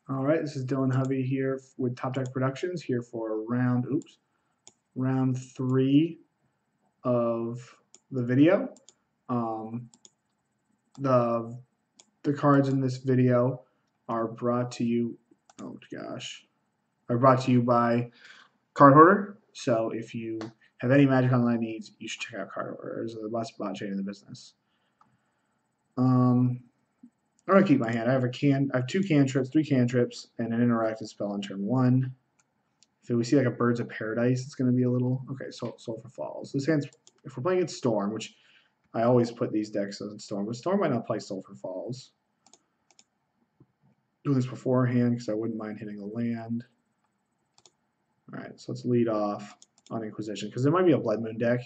All right, this is Dylan Hovey here with Top Deck Productions here for round 3 of the video. The cards in this video are brought to you. Oh gosh, are brought to you by Card Hoarder. So if you have any Magic Online needs, you should check out Card Hoarder. It's the best bot chain in the business. I'm gonna keep my hand. I have 2 cantrips, 3 cantrips, and an interactive spell on turn 1. So we see like a Birds of Paradise, it's going to be a little, okay, Sulfur Falls. This hand's, if we're playing against Storm, which I always put these decks in Storm, but Storm might not play Sulfur Falls. Do this beforehand because I wouldn't mind hitting a land. All right, so let's lead off on Inquisition because there might be a Blood Moon deck.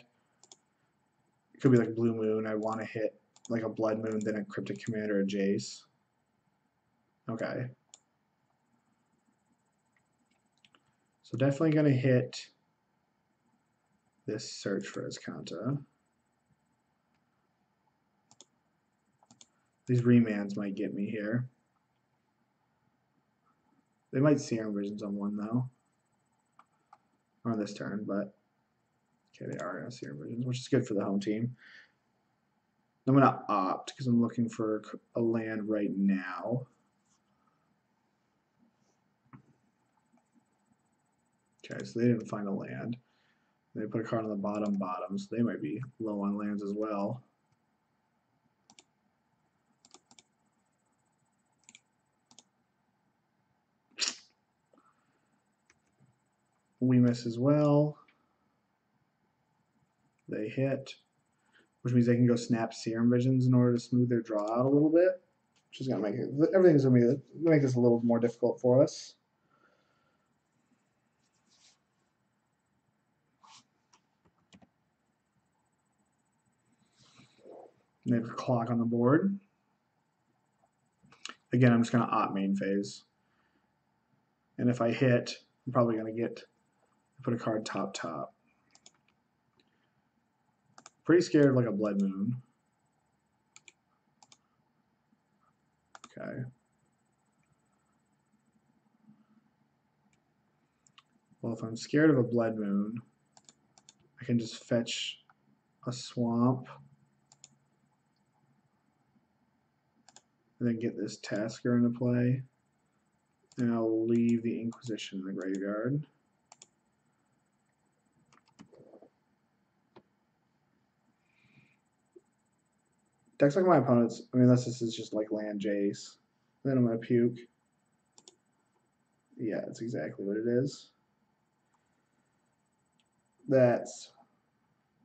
It could be like Blue Moon. I want to hit like a Blood Moon, then a Cryptic Commander, a Jace. Okay. So definitely going to hit this Search for Azcanta. These remands might get me here. They might Serum Visions on one though. On this turn, but okay, they are going to Serum Visions, which is good for the home team. I'm going to opt because I'm looking for a land right now. Okay, so they didn't find a land. They put a card on the bottom, so they might be low on lands as well. We miss as well. They hit, which means they can go snap Serum Visions in order to smooth their draw out a little bit, which is going to make it, everything's going to make this a little more difficult for us. And they have a clock on the board. Again, I'm just going to opt main phase. And if I hit, I'm probably going to put a card top. Pretty scared of like a Blood Moon. Okay. Well, if I'm scared of a Blood Moon, I can just fetch a Swamp and then get this Tasker into play. And I'll leave the Inquisition in the graveyard. Decks like my opponents, I mean, unless this is just like land Jace, then I'm going to puke. Yeah, that's exactly what it is. That's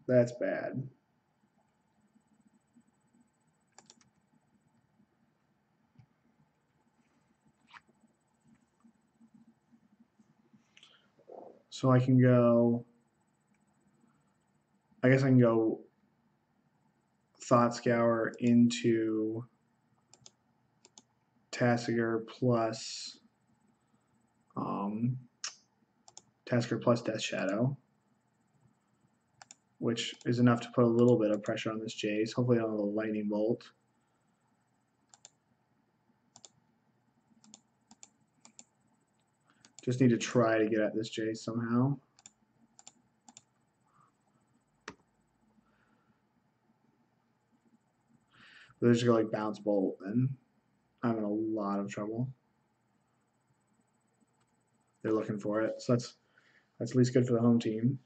bad. So I can go, I guess I can go Thought Scour into Tasker plus Death Shadow, which is enough to put a little bit of pressure on this Jace. Hopefully on a Lightning Bolt. Just need to try to get at this Jace somehow. They're just going to like bounce Bolt, then I'm in a lot of trouble. They're looking for it, so that's at least good for the home team.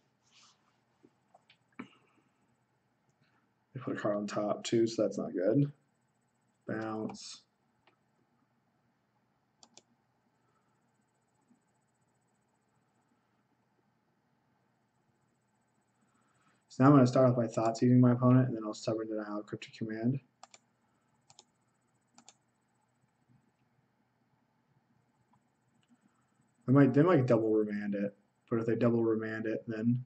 They put a card on top too, so that's not good. Bounce. So now I'm going to start off by Thought Seizing my opponent, and then I'll Stubborn Denial Cryptic Command. They might double remand it, but if they double remand it, then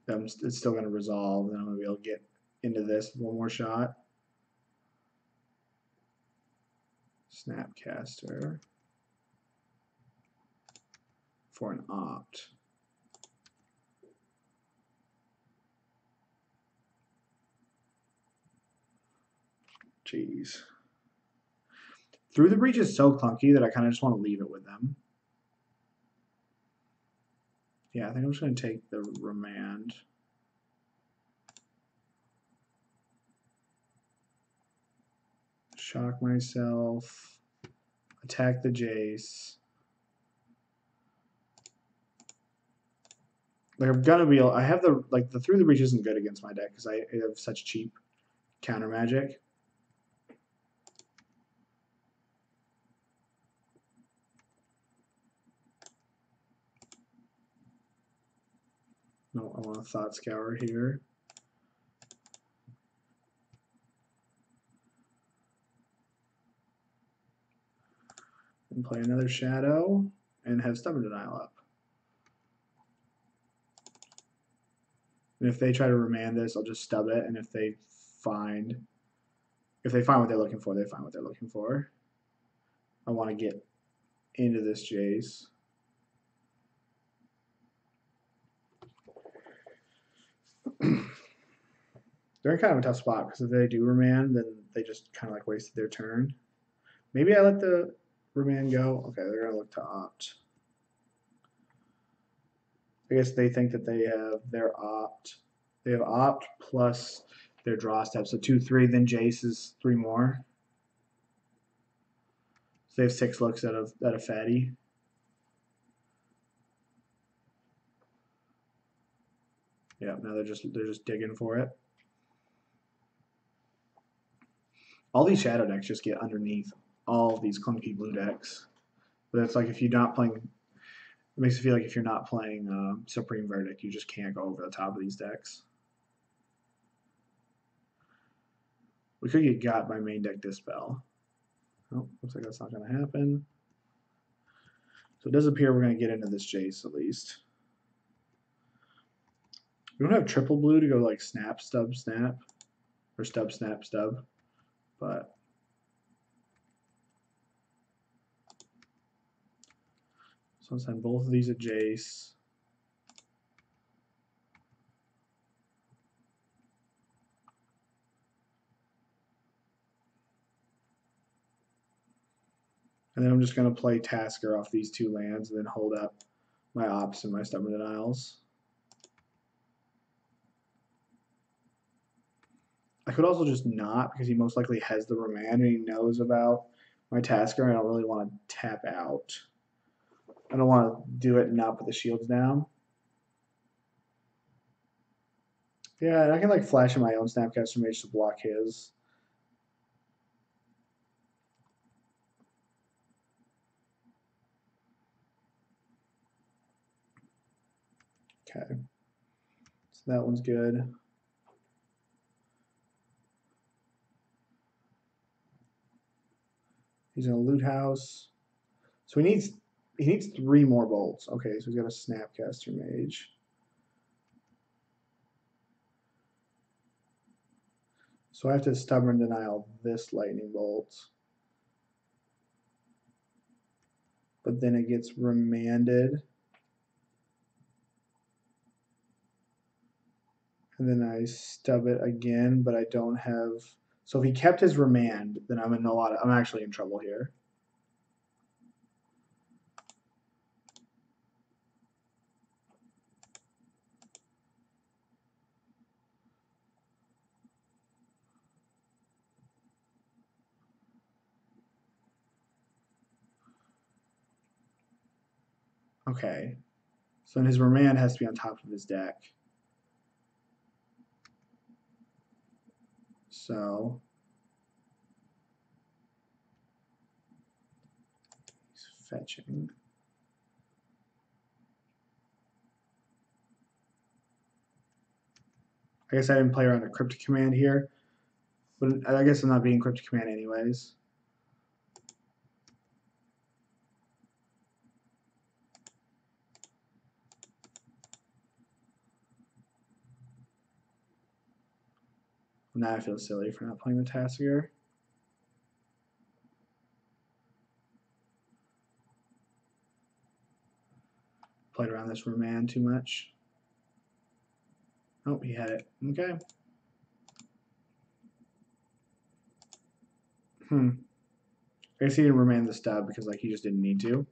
it's still going to resolve. Then I'm going to be able to get into this with one more shot. Snapcaster for an opt. Jeez. Through the Breach is so clunky that I kind of just want to leave it with them. Yeah, I think I'm just going to take the Remand. Shock myself. Attack the Jace. Like I'm gonna be able, I have the the Through the Breach isn't good against my deck because I have such cheap counter magic. No, I want a Thought Scour here. And play another Shadow and have Stubborn Denial up. And if they try to remand this, I'll just stub it. And if they find what they're looking for, they find what they're looking for. I want to get into this Jace. They're in kind of a tough spot because if they do remand, then they just kind of like wasted their turn. Maybe I let the remand go. Okay, they're gonna look to opt. I guess they think that they have their opt. They have opt plus their draw step. So 2, 3, then Jace is 3 more. So they have 6 looks at a fatty. Yeah, now they're just digging for it. All these shadow decks just get underneath all of these clunky blue decks. But it's like if you're not playing, it makes it feel like if you're not playing Supreme Verdict, you just can't go over the top of these decks. We could get got by main deck Dispel. Oh, looks like that's not going to happen. So it does appear we're going to get into this Jace at least. We don't have triple blue to go like snap, stub, snap. Or stub, snap, stub. But so I'll send both of these at Jace. And then I'm just going to play Tasker off these 2 lands and then hold up my ops and my Stubborn Denials. I could also just not because he most likely has the remand and he knows about my Tasker. I don't really want to tap out. I don't want to do it and not put the shields down. Yeah, and I can like flash in my own Snapcaster Mage to block his. Okay. So that one's good. He's in a loot house. So he needs 3 more bolts. Okay, so he's got a Snapcaster Mage. So I have to Stubborn Denial this Lightning Bolt. But then it gets remanded. And then I stub it again, but I don't have. So if he kept his remand, then I'm actually in trouble here. Okay. So then his remand has to be on top of his deck. So he's fetching. I guess I didn't play around a Cryptic Command here, but I guess I'm not being Cryptic Command anyways. Now I feel silly for not playing the Tasker. Played around this remand too much. Oh, he had it. Okay. I guess he didn't remain the stub because like he just didn't need to.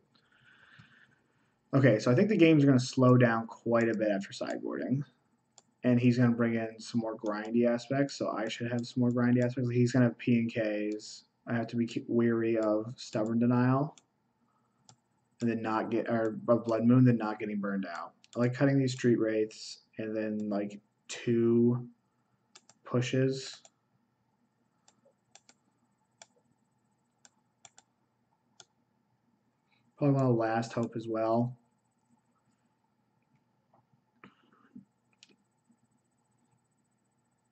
Okay, so I think the game's going to slow down quite a bit after sideboarding. And he's going to bring in some more grindy aspects, so I should have some more grindy aspects. He's going to have P and Ks. I have to be weary of Stubborn Denial, and then not get, or Blood Moon, then not getting burned out. I like cutting these Street Wraiths, and then like 2 pushes. Probably want to Last Hope as well.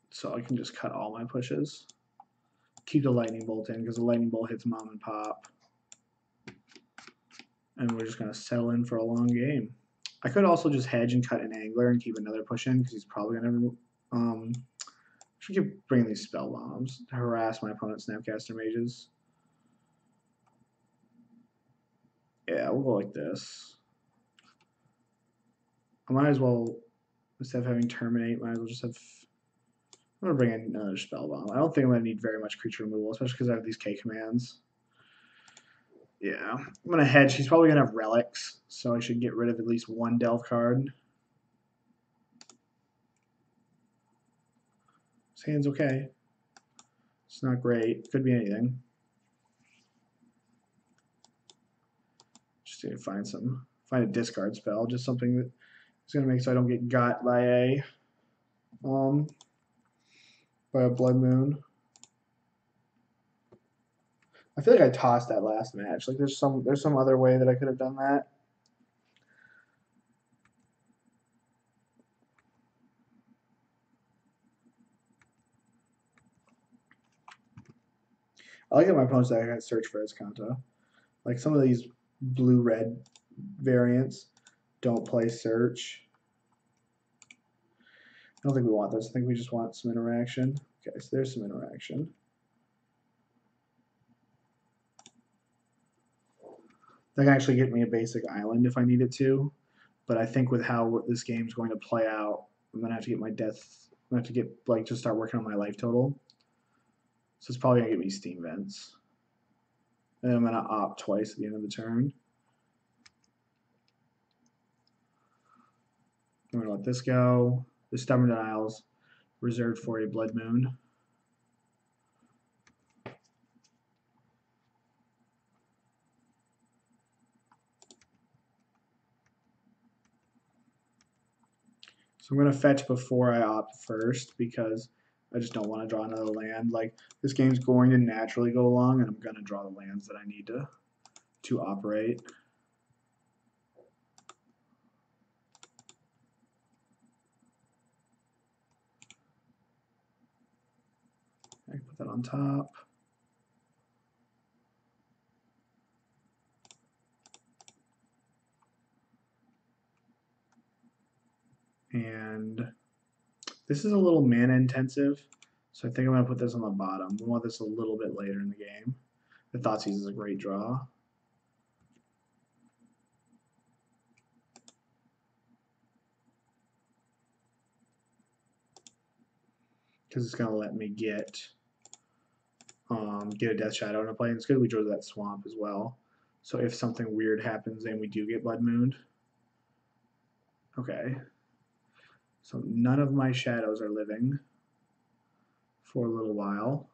So I can just cut all my pushes. Keep the Lightning Bolt in because the Lightning Bolt hits Mom and Pop. And we're just going to settle in for a long game. I could also just hedge and cut an Angler and keep another push in because he's probably going to should keep bringing these Spell Bombs to harass my opponent's Snapcaster Mages. Yeah, we'll go like this. I might as well, instead of having Terminate, might as well just have... I'm going to bring in another Spell Bomb. I don't think I'm going to need very much creature removal, especially because I have these K commands. Yeah, I'm going to hedge. He's probably going to have Relics, so I should get rid of at least 1 Delve card. His hand's okay. It's not great. Could be anything. Just need to find a discard spell, just something that is going to make so I don't get got by a Blood Moon. I feel like I tossed that last match. Like there's some other way that I could have done that. I like that my opponent's deck has Search for Escanta. Like some of these blue-red variants don't play Search. I don't think we want those. I think we just want some interaction. Okay, so there's some interaction. That can actually get me a basic island if I needed to. But I think with how this game's going to play out, I'm going to have to get my death. I'm going to have to get, like, just start working on my life total. So it's probably going to get me Steam Vents. And I'm going to opt twice at the end of the turn. I'm going to let this go. The Stubborn Denial's reserved for a Blood Moon. So I'm going to fetch before I opt first because I just don't want to draw another land. Like, this game's going to naturally go long, and I'm going to draw the lands that I need to operate. I can put that on top. And this is a little mana intensive, so I think I'm going to put this on the bottom. We want this a little bit later in the game. The Thoughtseize is a great draw. Because it's going to let me get a Death Shadow into play. And it's good we drew that Swamp as well. So if something weird happens and we do get Blood Mooned. Okay. So none of my shadows are living for a little while.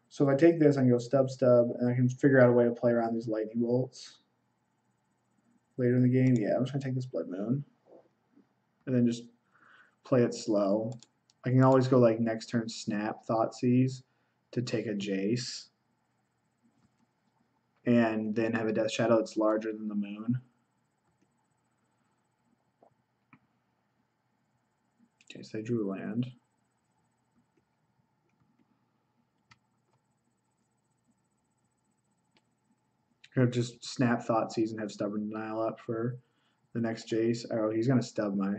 So if I take this, I can go stub, and I can figure out a way to play around these lightning bolts later in the game. Yeah, I'm just going to take this Blood Moon and then just play it slow. I can always go like next turn snap Thoughtseize to take a Jace and then have a Death Shadow that's larger than the moon. Okay, so I drew a land. Could just snap Thoughtseize and have Stubborn Denial up for the next Jace. Oh, he's going to stub my...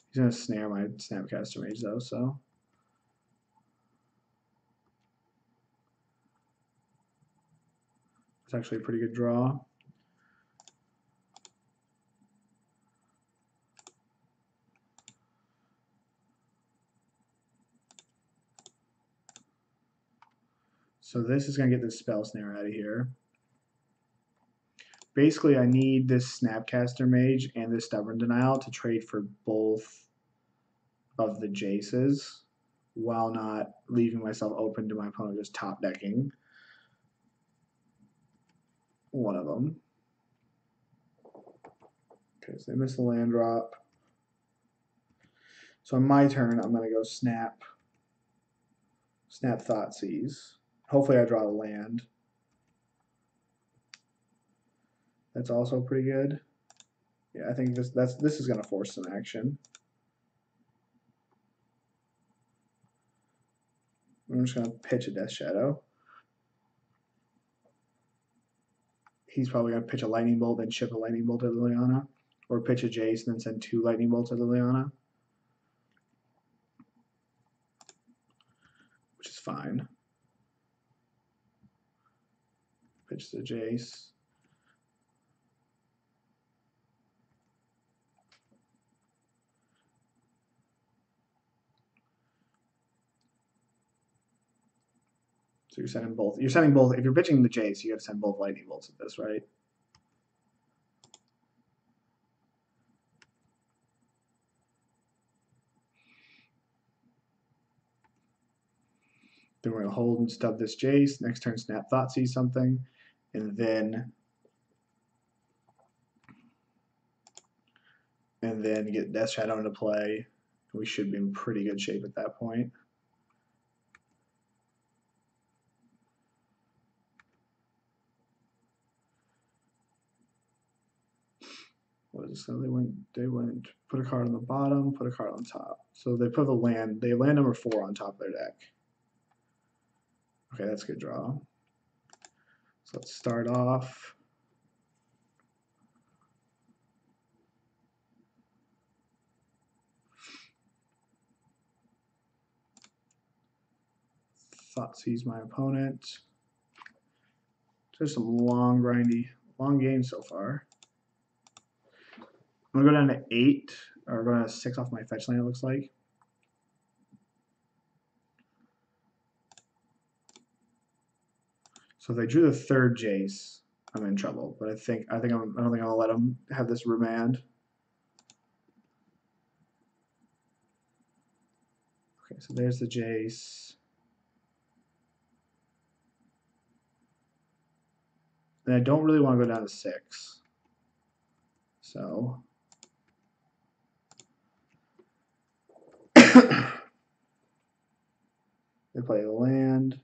He's going to snare my Snapcaster Mage, though, so... It's actually a pretty good draw. So this is going to get this spell snare out of here. Basically, I need this Snapcaster Mage and this Stubborn Denial to trade for both of the Jaces while not leaving myself open to my opponent just top decking one of them. Okay, so they missed the land drop. So on my turn, I'm going to go Snap Thoughtseize. Hopefully I draw a land. That's also pretty good. Yeah, I think this is going to force some action. I'm just going to pitch a Death Shadow. He's probably going to pitch a Lightning Bolt, then chip a Lightning Bolt at Liliana. Or pitch a Jace and then send 2 Lightning Bolts at Liliana. Which is fine. Pitch the Jace. So you're sending both. You're sending both. If you're pitching the Jace, you got to send both Lightning Bolts at this, right? Then we're going to hold and stub this Jace. Next turn, Snap Thoughtseize something. And then get Death Shadow into play. We should be in pretty good shape at that point. What is this? So they went put a card on the bottom, put a card on top. So they put they have land number 4 on top of their deck. Okay, that's a good draw. So let's start off. Thoughtseize my opponent. There's some long games so far. I'm gonna go down to 8, or go down to 6 off my fetch land, it looks like. So if they drew the 3rd Jace, I'm in trouble. But I don't think I'll let them have this remand. Okay, so there's the Jace. And I don't really want to go down to 6. So they play a land.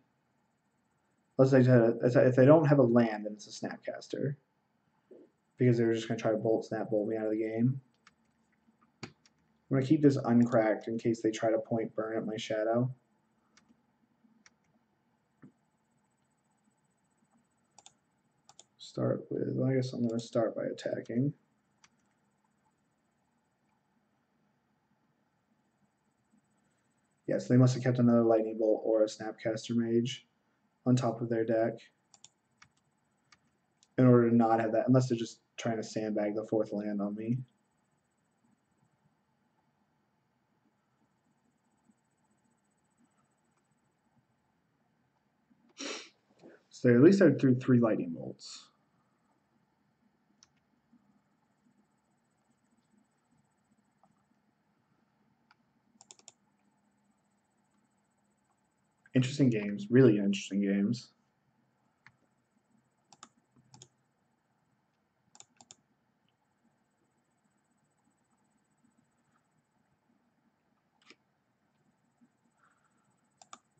Let's say if they don't have a land, then it's a Snapcaster. Because they're just going to try to snap bolt me out of the game. I'm going to keep this uncracked in case they try to point burn at my shadow. Start with, well, I guess I'm going to start by attacking. Yes, they must have kept another Lightning Bolt or a Snapcaster Mage on top of their deck in order to not have that, unless they're just trying to sandbag the 4th land on me. So at least I threw 3 Lightning Bolts. Interesting games, really interesting games.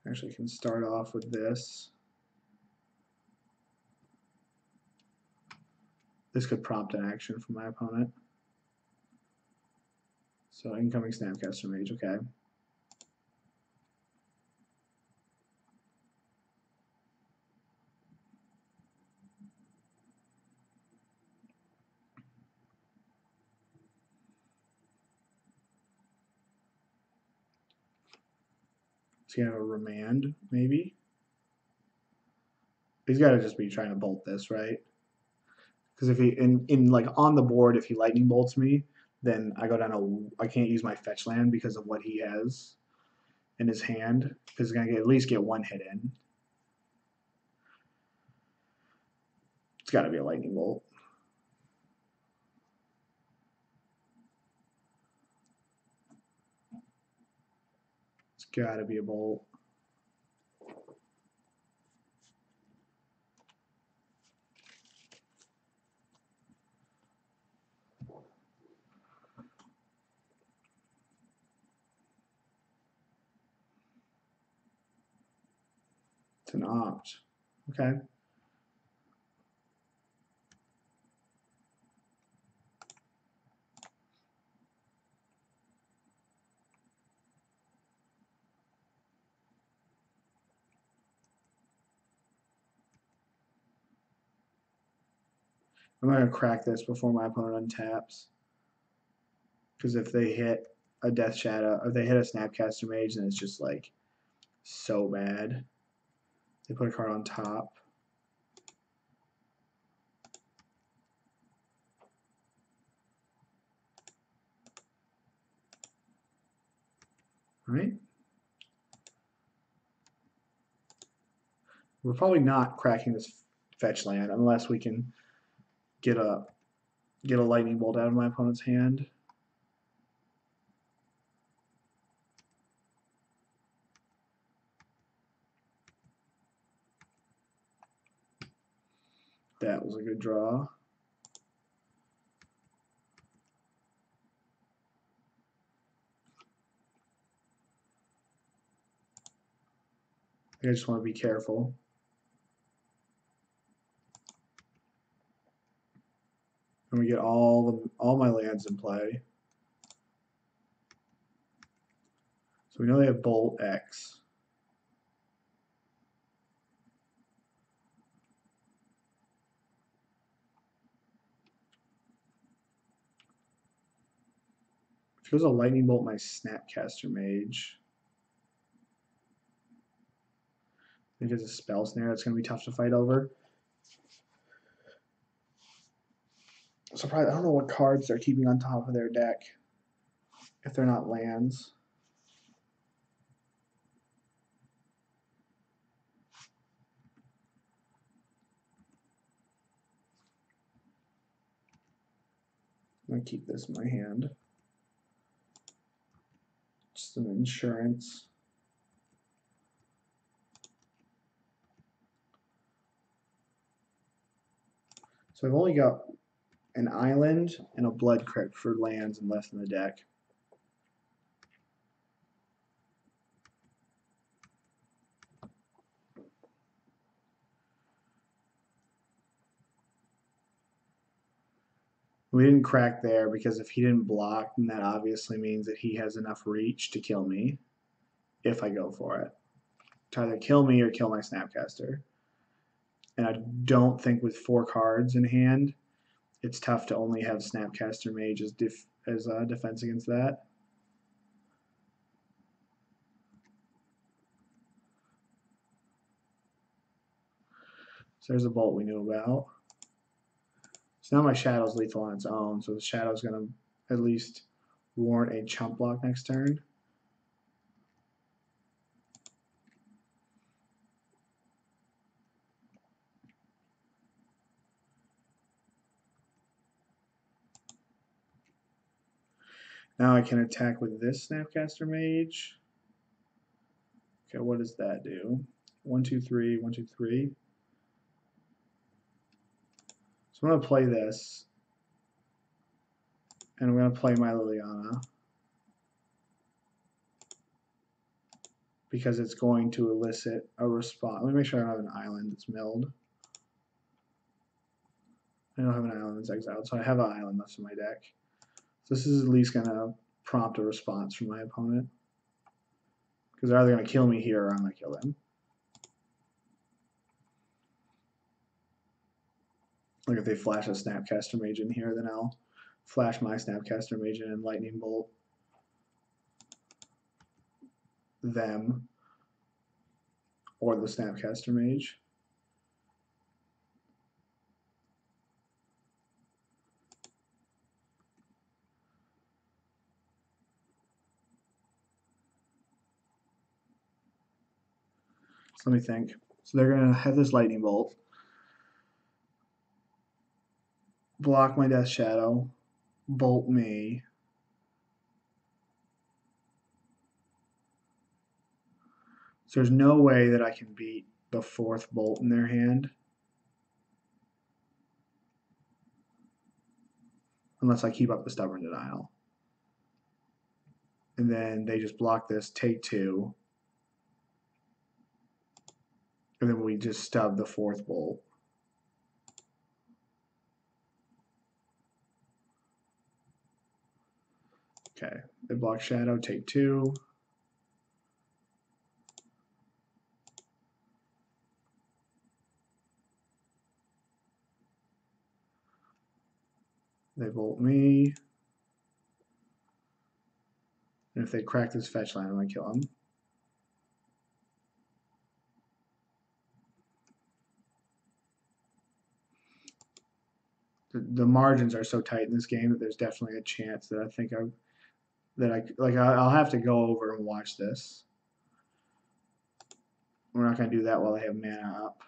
Actually, can start off with this. This could prompt an action from my opponent. So incoming Snapcaster Mage, okay. Is he gonna have a remand, maybe? He's gotta just be trying to bolt this, right? Because if he like on the board, if he lightning bolts me, then I go down I can't use my fetch land because of what he has in his hand. Because he's gonna at least get 1 hit in. It's got to be a lightning bolt. It's got to be a bolt. It's an opt. Okay. I'm going to crack this before my opponent untaps. Because if they hit a Death Shadow, if they hit a Snapcaster Mage, then it's just like so bad. They put a card on top. All right. We're probably not cracking this fetch land unless we can get a lightning bolt out of my opponent's hand. That was a good draw. I just want to be careful. And we get all my lands in play. So we know they have Bolt X. If it goes a lightning bolt, my Snapcaster Mage. I think it's a spell snare that's going to be tough to fight over. Surprised, I don't know what cards they're keeping on top of their deck if they're not lands. I'm going to keep this in my hand. Just an insurance. So I've only got an island and a blood crypt for lands and left in the deck. We didn't crack there because if he didn't block, then that obviously means that he has enough reach to kill me if I go for it. To either kill me or kill my Snapcaster. And I don't think with 4 cards in hand, it's tough to only have Snapcaster Mage as defense against that. So there's a bolt we knew about. So now my Shadow's lethal on its own, so the Shadow's going to at least warrant a chump block next turn. Now I can attack with this Snapcaster Mage. Okay, what does that do? 1, 2, 3, 1, 2, 3. So I'm going to play this. And I'm going to play my Liliana. Because it's going to elicit a response. Let me make sure I don't have an island that's milled. I don't have an island that's exiled, so I have an island left in my deck. So this is at least going to prompt a response from my opponent. Because they're either going to kill me here or I'm going to kill them. Like if they flash a Snapcaster Mage in here, then I'll flash my Snapcaster Mage in and Lightning Bolt them or the Snapcaster Mage. So let me think. So they're going to have this Lightning Bolt. block my Death Shadow, bolt me. So there's no way that I can beat the 4th bolt in their hand. Unless I keep up the Stubborn Denial. And then they just block this, take 2. And then we just stub the 4th bolt. Okay, they block Shadow, take 2. They bolt me. And if they crack this fetch line, I'm going to kill them. The margins are so tight in this game that there's definitely a chance that I think I'll have to go over and watch this. We're not going to do that while they have mana up.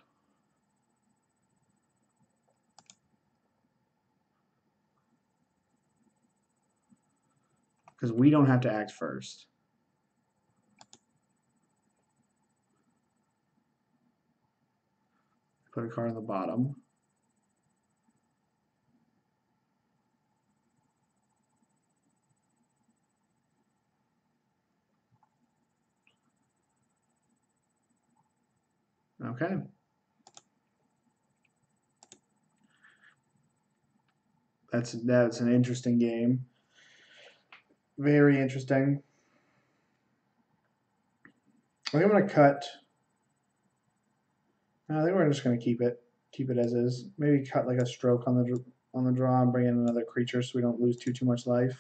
Because we don't have to act first. Put a card on the bottom. Okay. That's an interesting game. Very interesting. I think I'm going to cut. I think we're just going to keep it as is. Maybe cut like a stroke on the draw and bring in another creature so we don't lose too much life.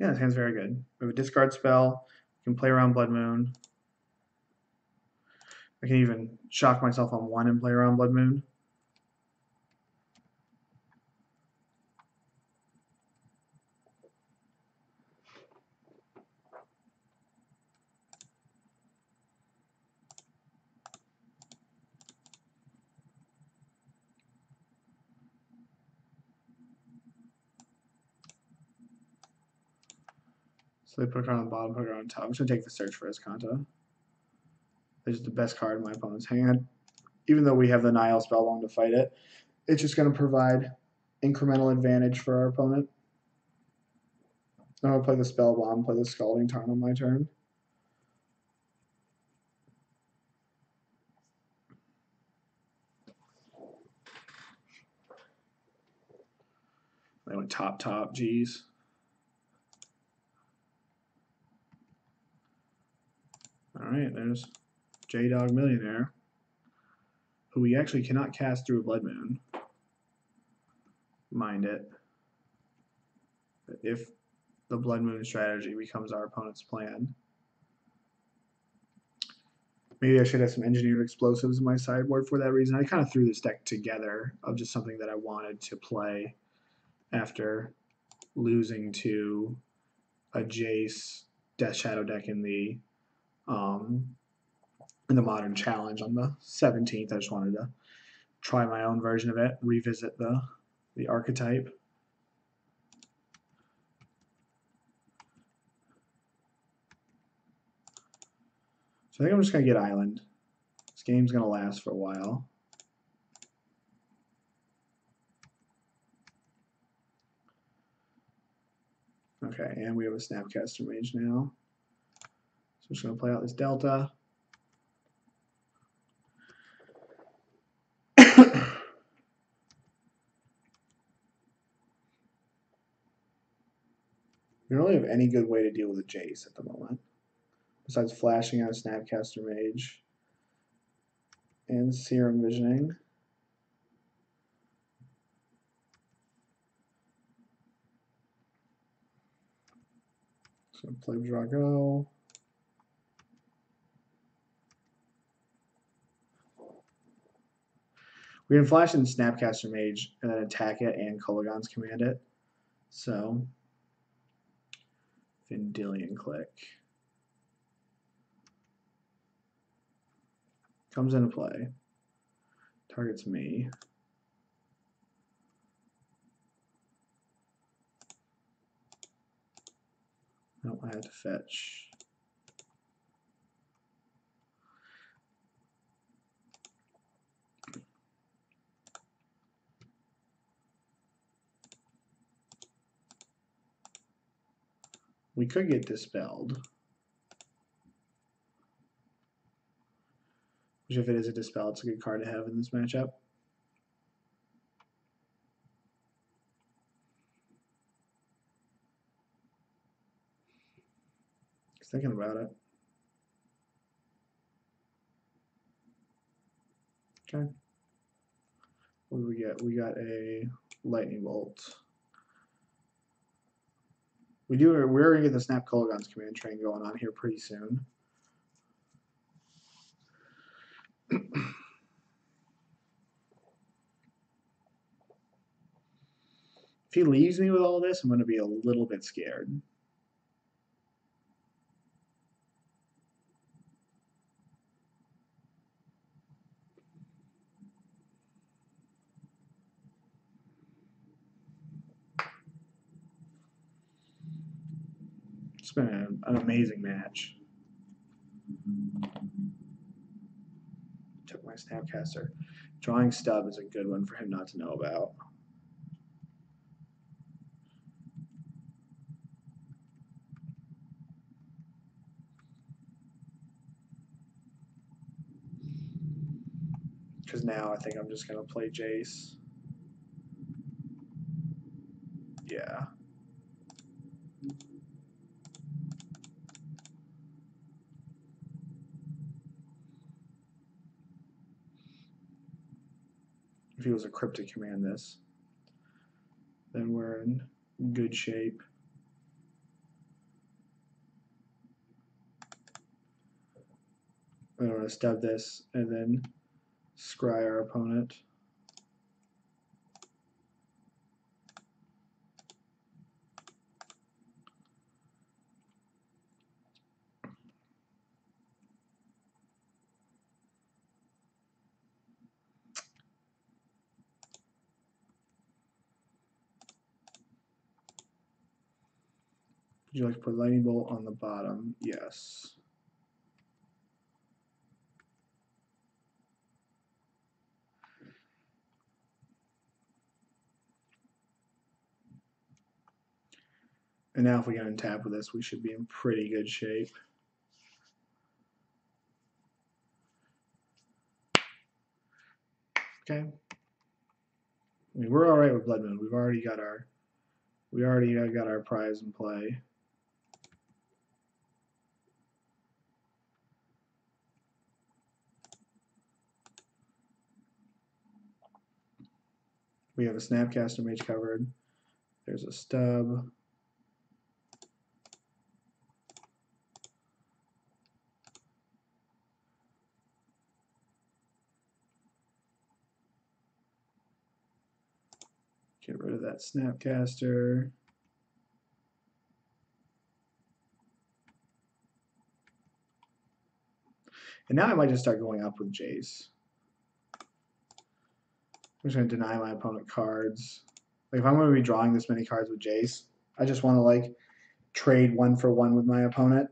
Yeah, this hand's very good. We have a discard spell. We can play around Blood Moon. I can even shock myself on 1 and play around Blood Moon. So they put a card on the bottom, put a card on top. I'm just going to take the Search for Escanta. This is the best card in my opponent's hand. Even though we have the Nile Spellbound to fight it, it's just going to provide incremental advantage for our opponent. I'm going to play the Spellbomb, play the Scalding Tarn on my turn. They went top, geez. Alright, there's J-Dog Millionaire, who we actually cannot cast through a Blood Moon. Mind it. But if the Blood Moon strategy becomes our opponent's plan. Maybe I should have some Engineered Explosives in my sideboard for that reason. I kind of threw this deck together of just something that I wanted to play after losing to a Jace Death Shadow deck in the Modern Challenge on the 17th. I just wanted to try my own version of it, revisit the archetype. So I think I'm just going to get Island. This game's going to last for a while. Okay, and we have a Snapcaster Mage now. So I'm just going to play out this Delta. We don't really have any good way to deal with a Jace at the moment, besides flashing out a Snapcaster Mage and Serum Visioning. So play Drago. We can flash in Snapcaster Mage and then attack it and Kolaghan's Command it. So Vendilion Click. Comes into play. Targets me. No, I had to fetch. We could get dispelled. Which, if it is a dispel, it's a good card to have in this matchup. Just thinking about it. Okay. What do we get? We got a lightning bolt. We're gonna get the Snap Colagons command train going on here pretty soon. If he leaves me with all this, I'm gonna be a little bit scared. It's been an amazing match. Took my Snapcaster. Drawing Stub is a good one for him not to know about. Because now I think I'm just going to play Jace. Yeah. If he was a Cryptic command this, then we're in good shape. I'm going to stub this and then scry our opponent. Would you like to put Lightning Bolt on the bottom? Yes. And now if we get untap with this, we should be in pretty good shape. Okay. I mean, we're all right with Blood Moon. We already got our prize in play. We have a Snapcaster Mage covered. There's a stub. Get rid of that Snapcaster. And now I might just start going up with Jace. I'm just going to deny my opponent cards. Like if I'm going to be drawing this many cards with Jace, I just want to like trade 1-for-1 with my opponent.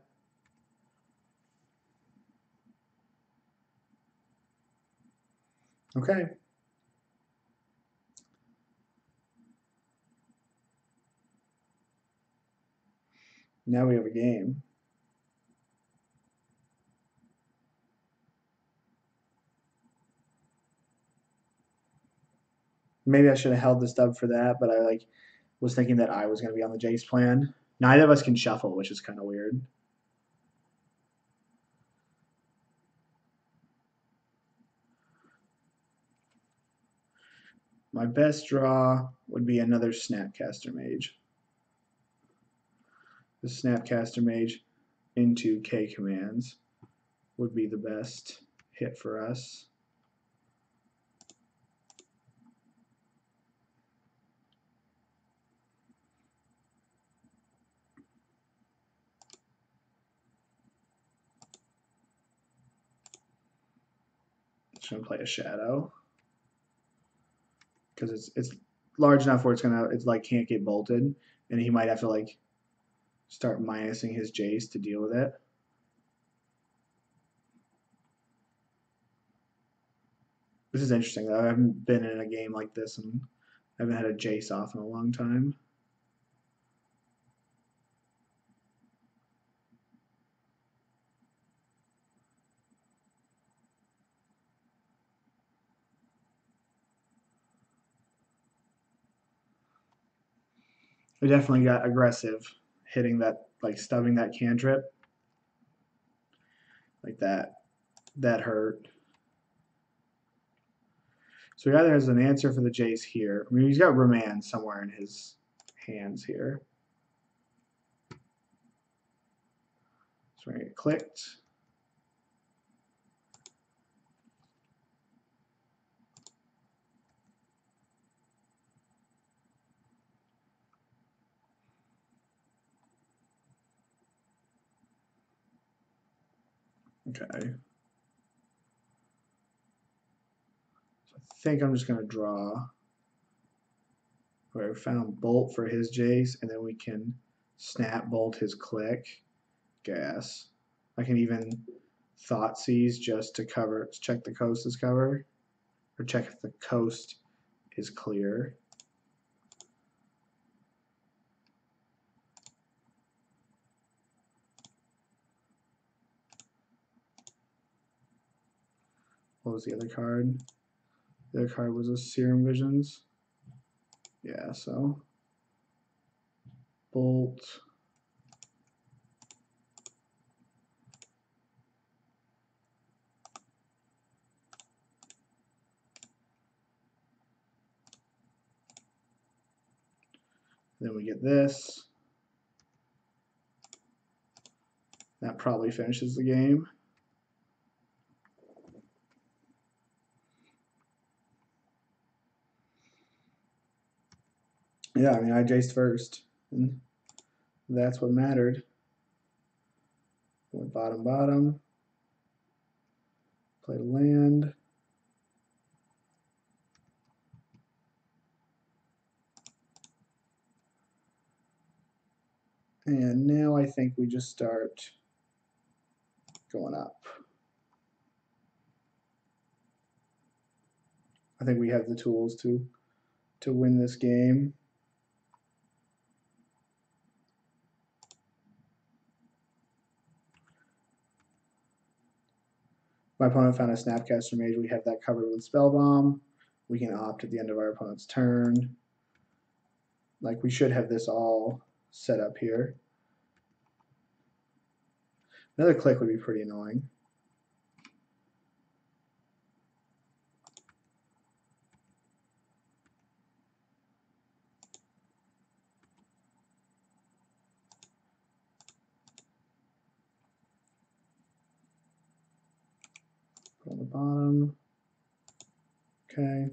Okay. Now we have a game. Maybe I should have held the stub for that, but I was thinking that I was going to be on the Jace plan. Neither of us can shuffle, which is kind of weird. My best draw would be another Snapcaster Mage. The Snapcaster Mage into K commands would be the best hit for us. Just gonna play a shadow because it's large enough where it's like can't get bolted, and he might have to like start minusing his Jace to deal with it. This is interesting though. I haven't been in a game like this and I haven't had a Jace off in a long time. I definitely got aggressive hitting that, like stubbing that cantrip. Like that. That hurt. So he either has an answer for the Jace here. I mean, he's got Remand somewhere in his hands here. So we're going to get clicked. Okay. So I think I'm just going to draw. Where I found bolt for his Jace, and then we can snap bolt his click. Gas. I can even thought seize just to cover, check the coast is covered, or check if the coast is clear. What was the other card? The other card was a Serum Visions. Yeah, so bolt. Then we get this. That probably finishes the game. Yeah, I mean, I Jaced first, and that's what mattered. Went bottom, bottom. Played a land. And now I think we just start going up. I think we have the tools to win this game. My opponent found a Snapcaster Mage. We have that covered with Spell Bomb. We can opt at the end of our opponent's turn. Like, we should have this all set up here. Another click would be pretty annoying. Put on the bottom. Okay.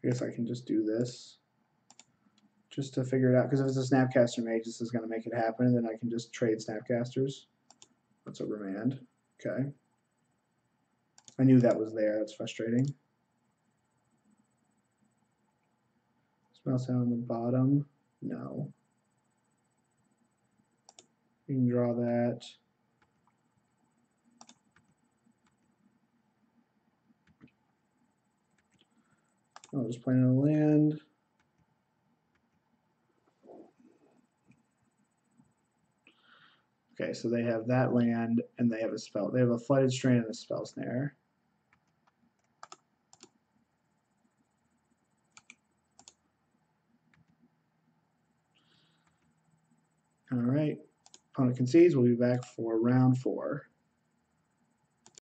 I guess I can just do this just to figure it out. Because if it's a Snapcaster Mage, this is going to make it happen. And then I can just trade Snapcasters. That's a Remand. Okay. I knew that was there. That's frustrating. Spell sound on the bottom. No. You can draw that. I'll just play in a land. Okay, so they have that land and they have a spell. They have a Flooded Strain and a Spell Snare. All right. Opponent concedes. We'll be back for round 4.